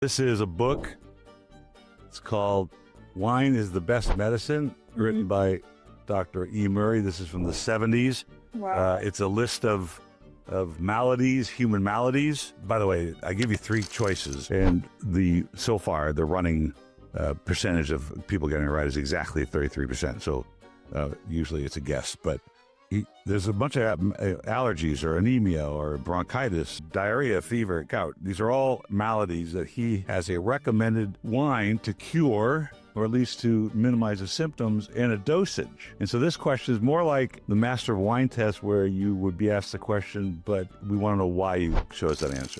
This is a book. It's called Wine is the Best Medicine, written by Dr. E. Murray. This is from the 70s. Wow. It's a list of maladies, human maladies. By the way, I give you 3 choices, and so far the running percentage of people getting it right is exactly 33%. So usually it's a guess, but there's a bunch of allergies or anemia or bronchitis, diarrhea, fever, gout. These are all maladies that he has a recommended wine to cure, or at least to minimize the symptoms, and a dosage. And so this question is more like the Master of Wine test, where you would be asked the question, but we want to know why you chose that answer.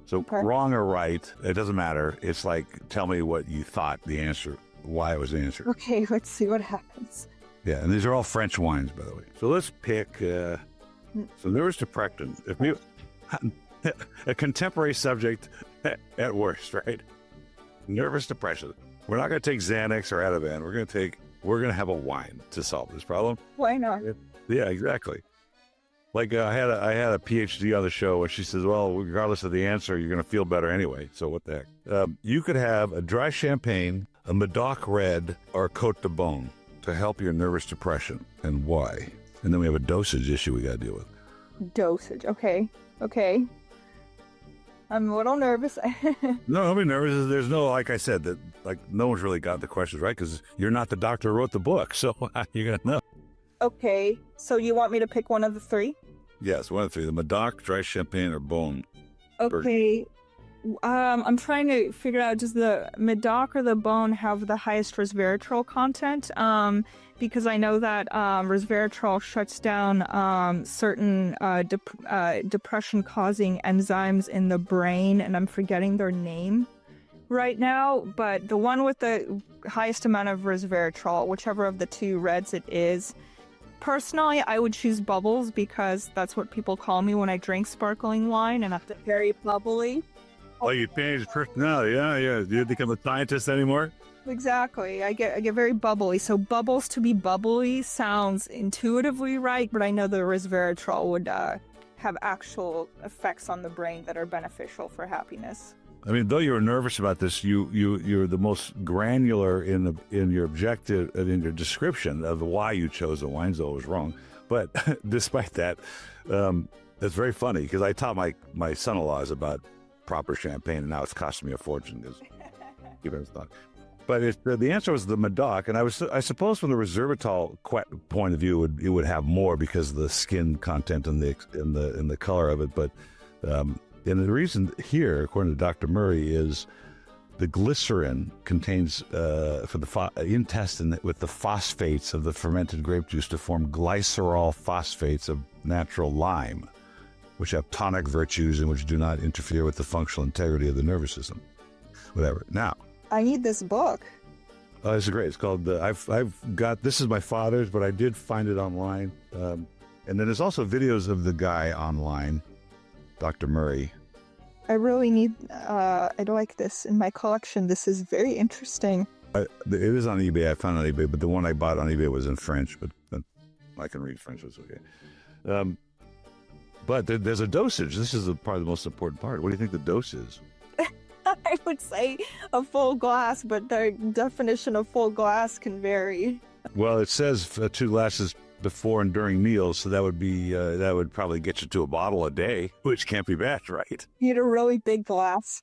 So wrong or right, it doesn't matter. It's like, tell me what you thought the answer, why it was the answer. Okay, let's see what happens. Yeah, and these are all French wines, by the way. So let's pick some nervous depression. A contemporary subject at worst, right? Nervous depression. We're not going to take Xanax or Ativan. We're going to have a wine to solve this problem. Why not? Yeah, exactly. Like I had a PhD on the show, and she says, well, regardless of the answer, you're going to feel better anyway. So what the heck? You could have a dry champagne, a Medoc Red, or a Cote de Beaune to help your nervous depression, and why? And then we have a dosage issue we got to deal with. Dosage. Okay. I'm a little nervous. No, don't be nervous. There's no, like I said, that no one's really got the questions right, because you're not the doctor who wrote the book, so you're gonna know. Okay, so you want me to pick one of the 3? Yes, one of the 3: the Medoc, dry champagne, or Beaune. Okay. I'm trying to figure out, does the Medoc or the Beaune have the highest resveratrol content? Because I know that resveratrol shuts down certain depression-causing enzymes in the brain, and I'm forgetting their name right now. But the one with the highest amount of resveratrol, whichever of the 2 reds it is, personally, I would choose bubbles, because that's what people call me when I drink sparkling wine, and I'm very bubbly. Oh, you changed personality, yeah. You didn't become a scientist anymore? Exactly. I get very bubbly. So bubbles, to be bubbly sounds intuitively right, but I know the resveratrol would have actual effects on the brain that are beneficial for happiness. I mean, though you were nervous about this, you're the most granular in your objective and in your description of why you chose the wines, though it was wrong. But despite that, it's very funny, because I taught my son-in-laws about proper champagne, and now it's costing me a fortune. But the answer was the Medoc, and I suppose from the resveratrol point of view, it would have more because of the skin content and the color of it. But and the reason here, according to Dr. Murray, is the glycerin contains intestine with the phosphates of the fermented grape juice to form glycerol phosphates of natural lime, which have tonic virtues and which do not interfere with the functional integrity of the nervous system. Whatever. Now, I need this book. Oh, this is great. It's called, I've got, this is my father's, but I did find it online. And then there's also videos of the guy online, Dr. Murray. I really need, I'd like this in my collection. This is very interesting. It is on eBay. I found it on eBay, but the one I bought on eBay was in French, but I can read French. It's okay. But there's a dosage. This is probably the most important part. What do you think the dose is? I would say a full glass, but the definition of full glass can vary. Well, it says 2 glasses before and during meals, so that would probably get you to a bottle a day, which can't be bad, right? You need a really big glass.